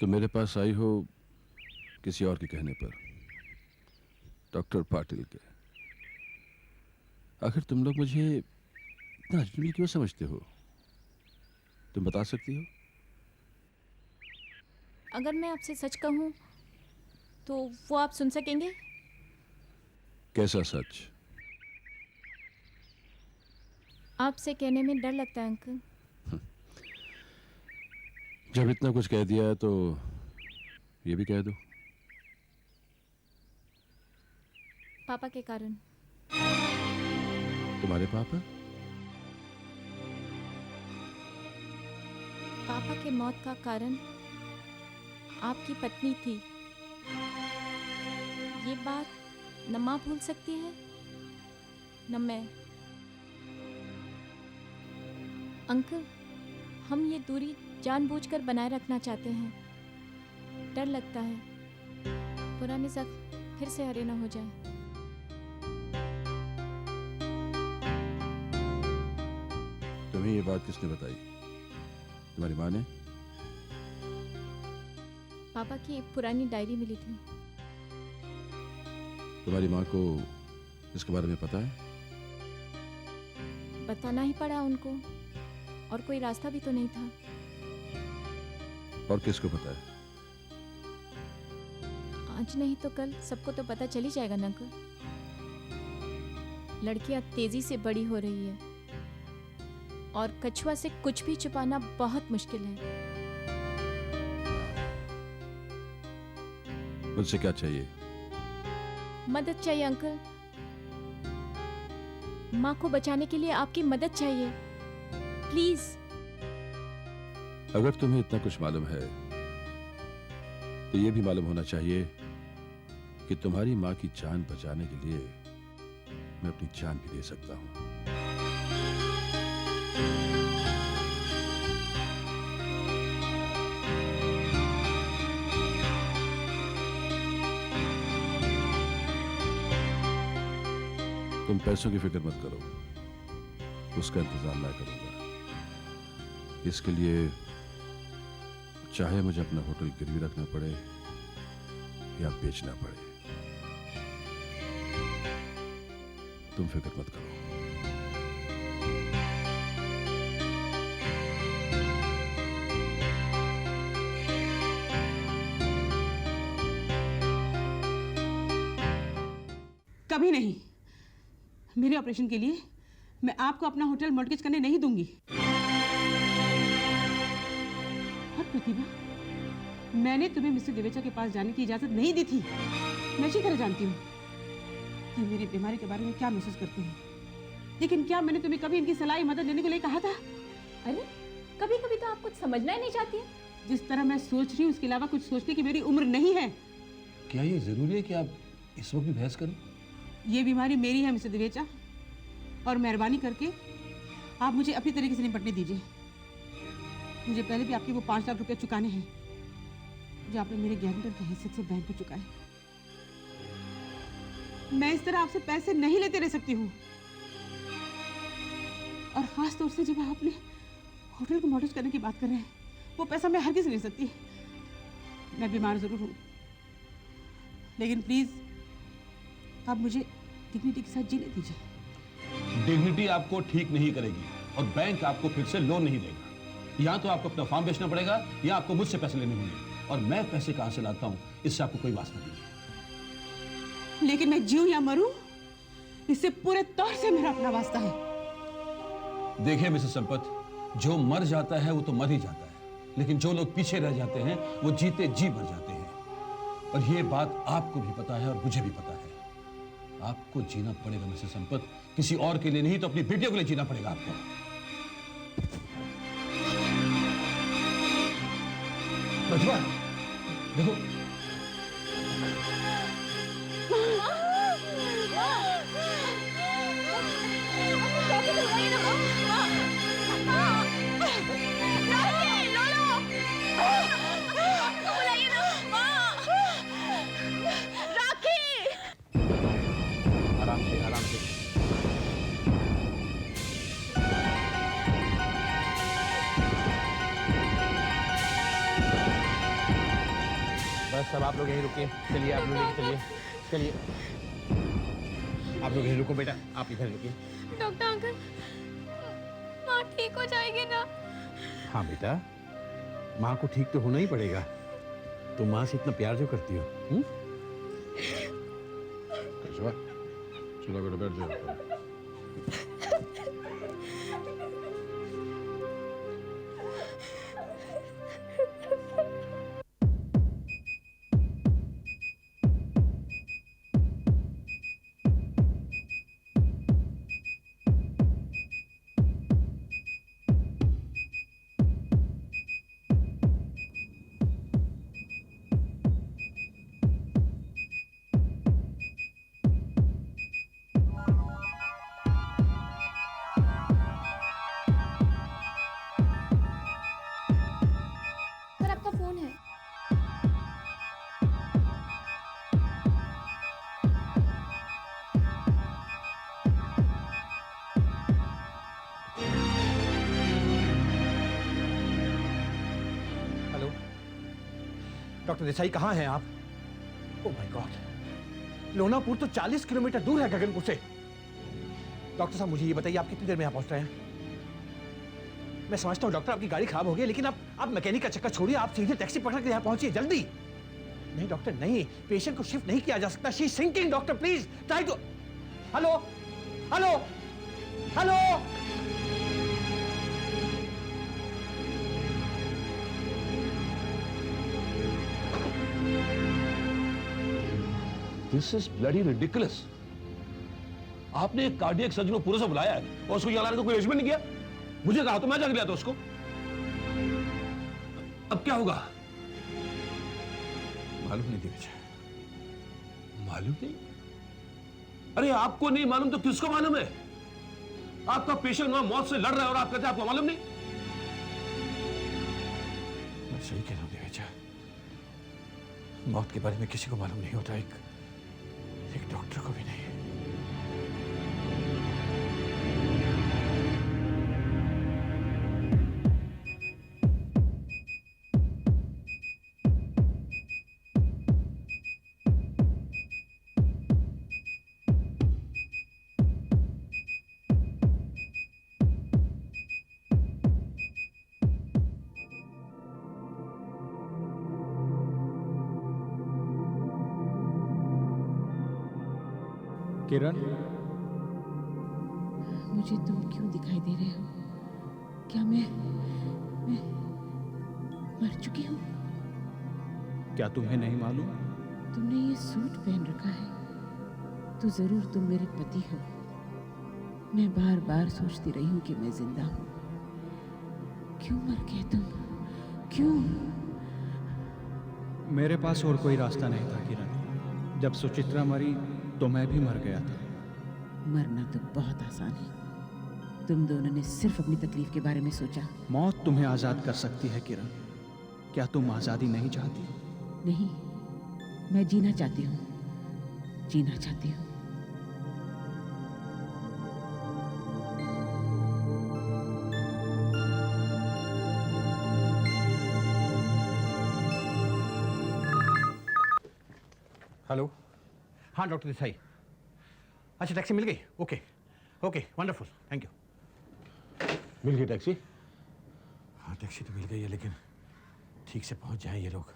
तो मेरे पास आई हो किसी और के कहने पर, डॉक्टर पाटिल के। आखिर तुम लोग मुझे इतना अजनबी क्यों समझते हो? तुम बता सकती हो? अगर मैं आपसे सच कहूं तो वो आप सुन सकेंगे? कैसा सच? आपसे कहने में डर लगता है अंकल। जब इतना कुछ कह दिया है तो ये भी कह दो। पापा के कारण। तुम्हारे पापा? पापा के मौत का कारण आपकी पत्नी थी। ये बात न माँ भूल सकती है न मैं। अंकल, हम ये दूरी जानबूझकर बनाए रखना चाहते हैं। डर लगता है पुराने जख्म फिर से हरे न हो जाए। तुम्हें ये बात किसने बताई? तुम्हारी माँ ने? पापा की एक पुरानी डायरी मिली थी। तुम्हारी माँ को इसके बारे में पता है? बताना ही पड़ा उनको, और कोई रास्ता भी तो नहीं था। और किसको पता है? आज नहीं तो कल सबको तो पता चल ही जाएगा ना अंकल। लड़कियां तेजी से बड़ी हो रही है और कछुआ से कुछ भी छुपाना बहुत मुश्किल है। मुझसे क्या चाहिए? मदद चाहिए अंकल। माँ को बचाने के लिए आपकी मदद चाहिए, प्लीज। अगर तुम्हें इतना कुछ मालूम है तो यह भी मालूम होना चाहिए कि तुम्हारी माँ की जान बचाने के लिए मैं अपनी जान भी दे सकता हूं। तुम पैसों की फिक्र मत करो, उसका इंतजाम मैं करूंगा। इसके लिए चाहे मुझे अपना होटल गिरवी रखना पड़े या बेचना पड़े, तुम फिक्र मत करो। कभी नहीं। मेरे ऑपरेशन के लिए मैं आपको अपना होटल मॉर्गेज करने नहीं दूंगी। और प्रतिभा, मैंने तुम्हें मिस्टर देवेचा के पास जाने की इजाजत नहीं दी थी। मैं अच्छी तरह जानती हूँ कि मेरी बीमारी के बारे में क्या महसूस करते हैं, लेकिन क्या मैंने तुम्हें कभी इनकी सलाह मदद लेने के लिए कहा था? अरे कभी कभी तो आप कुछ समझना ही नहीं चाहती हैं। जिस तरह मैं सोच रही हूँ उसके अलावा कुछ सोचने की मेरी उम्र नहीं है। क्या ये जरूरी है कि आप इस वक्त भी बहस करें? ये बीमारी मेरी है मिस्टर देवेचा, और मेहरबानी करके आप मुझे अपनी तरीके से निपटने दीजिए। मुझे पहले भी आपके वो 5 लाख रुपए चुकाने हैं जो आपने मेरे गारंटर की हैसियत से बैंक में चुकाए। मैं इस तरह आपसे पैसे नहीं लेते रह सकती हूँ, और खास तौर से जब आप अपने होटल को मॉडर्नाइज करने की बात कर रहे हैं, वो पैसा मैं हरगिज़ नहीं ले सकती। मैं बीमार जरूर हूँ, लेकिन प्लीज आप मुझे डिग्निटी के साथ जीने दीजिए। डिग्निटी आपको ठीक नहीं करेगी और बैंक आपको फिर से लोन नहीं देगा। या तो आपको अपना फार्म बेचना पड़ेगा या आपको मुझसे पैसे लेने होंगे, और मैं पैसे कहां से लाता हूं इससे आपको कोई वास्ता नहीं है। लेकिन मैं जीऊं या मरूं, इससे पूरे तौर से मेरा अपना वास्ता है। देखिए मिसेस संपत, जो मर जाता है वो तो मर ही जाता है, लेकिन जो लोग पीछे रह जाते हैं वो जीते जी मर जाते हैं। और ये बात आपको भी पता है और मुझे भी पता है। आपको जीना पड़ेगा मिसेस संपत, किसी और के लिए नहीं तो अपनी बेटियों के लिए जीना पड़ेगा आपको। प्रतिभा, देखो आराम से आराम से। सब आप लोग यहीं रुकिए। चलिए आप लोग लेके चलिए, चलिए आप लोग यहीं रुको बेटा, आप इधर रुकिए। डॉक्टर अंकल, माँ ठीक हो जाएगी ना? हाँ बेटा, माँ को ठीक तो होना ही पड़ेगा। तुम माँ से इतना प्यार जो करती हो। कैशवा, चलो बेटा बैठ जाओ। सर आपका फोन है। हेलो डॉक्टर देसाई, कहाँ हैं आप? ओह माय गॉड, लोनापुर तो 40 किलोमीटर दूर है गगनपुर से। डॉक्टर साहब मुझे ये बताइए, आप कितनी देर में यहाँ पहुंच रहे हैं? मैं समझता हूँ डॉक्टर आपकी गाड़ी खराब हो गई, लेकिन आप मैकेनिक का चक्कर छोड़िए, आप सीधे टैक्सी पकड़ के यहाँ पहुंचिए जल्दी। नहीं डॉक्टर नहीं, पेशेंट को शिफ्ट नहीं किया जा सकता। She is sinking doctor, please try to. Hello hello hello. This is bloody ridiculous. आपने एक कार्डियक सर्जन को पूरे से बुलाया है और उसको यहाँ लाने का कोई अरेंजमेंट नहीं किया। मुझे कहा तो मैं जाके लिया था उसको। अब क्या होगा? मालूम नहीं देवेचा। मालूम नहीं? अरे आपको नहीं मालूम तो किसको मालूम है? आपका पेशेंट वहां मौत से लड़ रहा है और आप कहते हैं आपको मालूम नहीं? मैं सही कह रहा हूँ देवेचा, मौत के बारे में किसी को मालूम नहीं होता, एक डॉक्टर को भी नहीं। किरण, मुझे तुम क्यों दिखाई दे रहे हो? क्या मैं मर चुकी हूँ? क्या तुम्हें नहीं मालूम? तुमने ये सूट पहन रखा है तो जरूर तुम मेरे पति हो। मैं बार बार सोचती रही हूँ कि मैं जिंदा हूँ। क्यों मर गए तुम? क्यों? मेरे पास और कोई रास्ता नहीं था किरण। जब सुचित्रा मरी तो मैं भी मर गया था। मरना तो बहुत आसान है। तुम दोनों ने सिर्फ अपनी तकलीफ के बारे में सोचा। मौत तुम्हें आजाद कर सकती है किरण। क्या तुम आजादी नहीं चाहती? नहीं, मैं जीना चाहती हूँ, जीना चाहती हूँ। हेलो, हाँ डॉक्टर देसाई। अच्छा टैक्सी मिल गई? Okay okay, wonderful, thank you. मिल गई टैक्सी? हाँ टैक्सी तो मिल गई है, लेकिन ठीक से पहुंच जाएं ये लोग।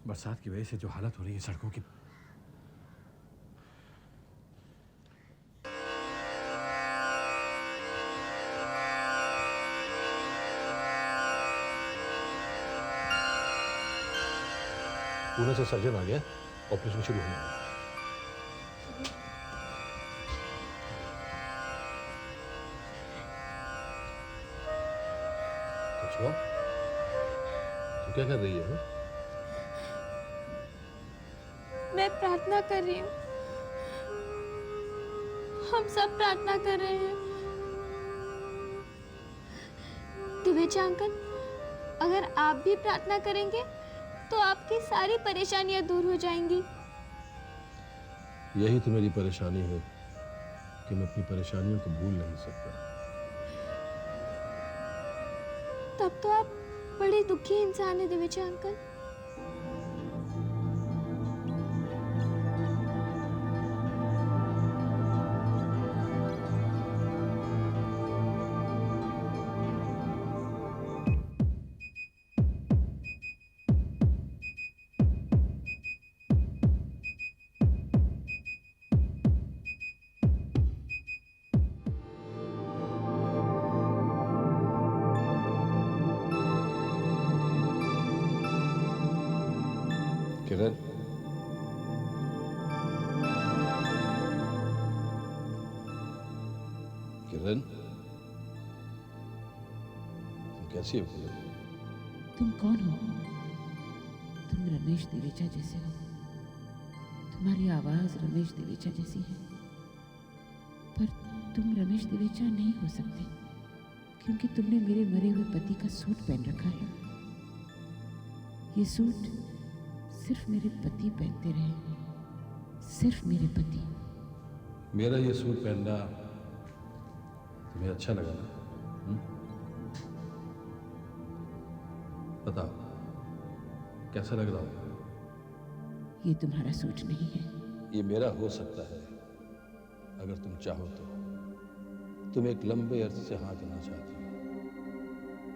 बरसात की वजह से जो हालत हो रही है सड़कों की। पुणे से सर्जन आ गया, ऑपरेशन शुरू होने वाला है। तो क्या कर रही है? मैं प्रार्थना कर रही हूँ। हम सब प्रार्थना कर रहे हैं। दिवेचा अंकल, अगर आप भी प्रार्थना करेंगे तो आपकी सारी परेशानियां दूर हो जाएंगी। यही तो मेरी परेशानी है कि मैं अपनी परेशानियों को भूल नहीं सकता। तब तो आप बड़े दुखी इंसान है दिवेचा अंकल। किरण, तुम कैसी हो किरण? तुम कौन हो? तुम रमेश देवेचा जैसे हो। तुम्हारी आवाज रमेश देवेचा जैसी है, पर तुम रमेश देवेचा नहीं हो सकते, क्योंकि तुमने मेरे मरे हुए पति का सूट पहन रखा है। ये सूट सिर्फ मेरे पति पहनते रहे, सिर्फ मेरे पति। मेरा ये सूट पहनना तुम्हें अच्छा लगा ना? बताओ कैसा लग रहा है? ये तुम्हारा सूट नहीं है। ये मेरा हो सकता है अगर तुम चाहो तो। तुम एक लंबे अरसे से हाँ करना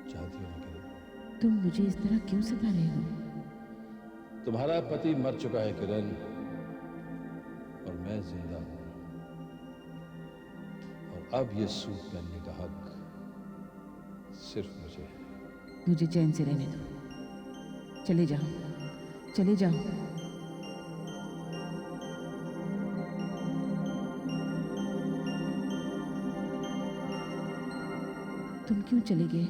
चाहती हो ना किरण? तुम मुझे इस तरह क्यों सता रहे हो? तुम्हारा पति मर चुका है किरण, और मैं जिंदा हूं, और अब ये सूट पहनने का हक सिर्फ मुझे है। मुझे चैन से रहने दो। चले जाओ, चले जाओ। तुम क्यों चले गए?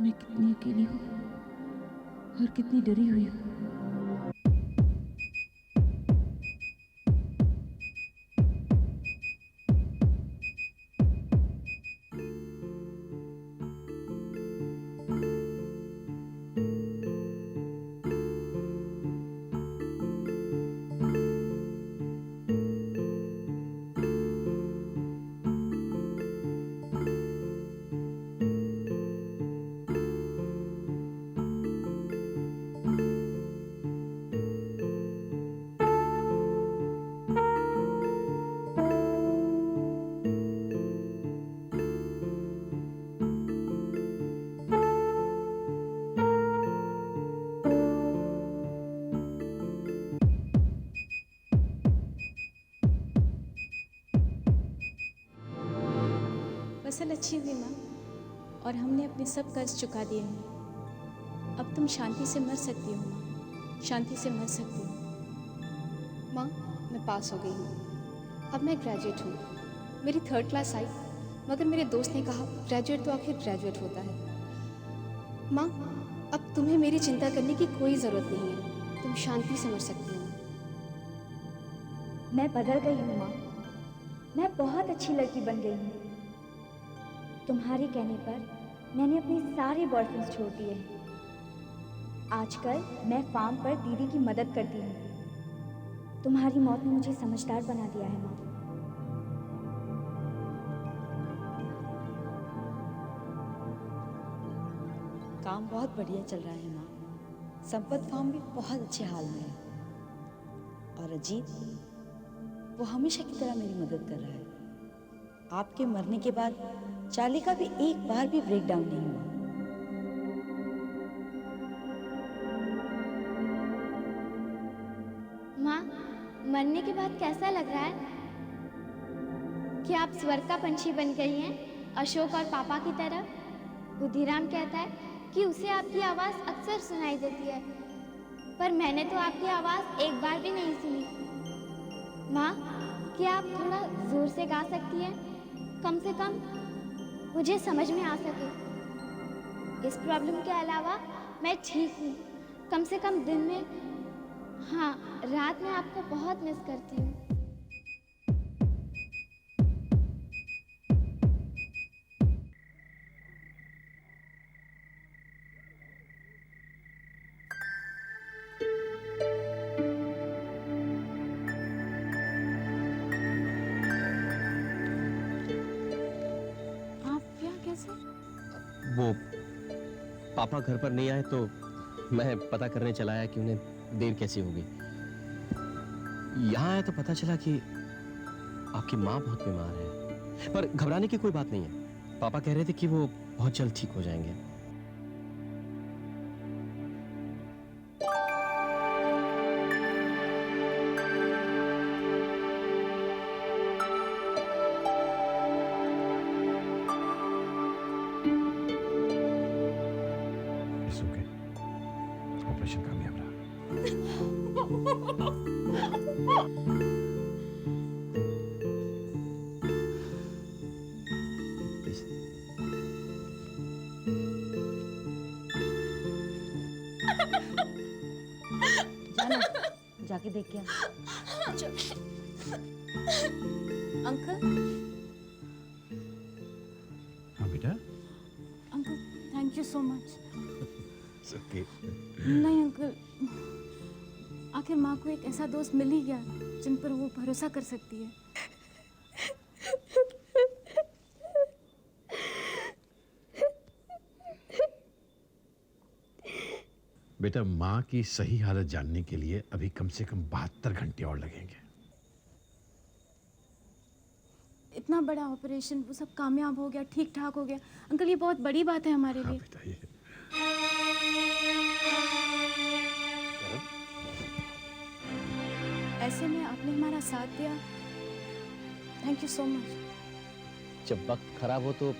मैं कितनी अकेली हूँ और कितनी डरी हुई हूँ। फसल अच्छी हुई माँ, और हमने अपने सब कर्ज चुका दिए हैं। अब तुम शांति से मर सकती हो माँ, शांति से मर सकती हो। माँ, मैं पास हो गई हूँ। अब मैं ग्रेजुएट हूँ। मेरी 3rd क्लास आई, मगर मेरे दोस्त ने कहा ग्रेजुएट तो आखिर ग्रेजुएट होता है। माँ, अब तुम्हें मेरी चिंता करने की कोई ज़रूरत नहीं है। तुम शांति से मर सकती हो। मैं बदल गई हूँ माँ, मैं बहुत अच्छी लड़की बन गई हूँ। तुम्हारे कहने पर मैंने अपने सारे बॉयफ्रेंड्स छोड़ दिए हैं। आजकल मैं फार्म पर दीदी की मदद करती हूँ। तुम्हारी मौत ने मुझे समझदार बना दिया है माँ। काम बहुत बढ़िया चल रहा है माँ। संपत फार्म भी बहुत अच्छे हाल में है, और अजीत वो हमेशा की तरह मेरी मदद कर रहा है। आपके मरने के बाद चार्ली का भी एक बार भी ब्रेक डाउन नहीं हुआ। माँ, मरने के बाद कैसा लग रहा है? क्या आप स्वर्ग का पंछी बन गई हैं, अशोक और पापा की तरह? बुद्धिराम कहता है कि उसे आपकी आवाज़ अक्सर सुनाई देती है, पर मैंने तो आपकी आवाज़ एक बार भी नहीं सुनी। माँ, क्या आप थोड़ा ज़ोर से गा सकती हैं? कम से कम मुझे समझ में आ सके। इस प्रॉब्लम के अलावा मैं ठीक हूँ। कम से कम दिन में, हाँ, रात में आपको बहुत मिस करती हूँ। वो पापा घर पर नहीं आए तो मैं पता करने चला आया कि उन्हें देर कैसी होगी। यहाँ आया तो पता चला कि आपकी माँ बहुत बीमार है, पर घबराने की कोई बात नहीं है। पापा कह रहे थे कि वो बहुत जल्द ठीक हो जाएंगे। ऑपरेशन कामयाब रहा। देख के आ। अंकल, हाँ बेटा। Uncle thank you so much. Okay. नहीं अंकल, आखिर माँ को एक ऐसा दोस्त मिल ही गया जिन पर वो भरोसा कर सकती है। बेटा, माँ की सही हालत जानने के लिए अभी कम से कम 72 घंटे और लगेंगे। इतना बड़ा ऑपरेशन, वो सब कामयाब हो गया, ठीक ठाक हो गया। अंकल ये बहुत बड़ी बात है हमारे हाँ लिए। बेटा, ये ऐसे में आपने हमारा साथ दिया, थैंक यू सो मच। जब वक्त खराब हो तो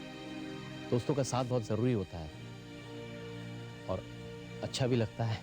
दोस्तों का साथ बहुत जरूरी होता है और अच्छा भी लगता है।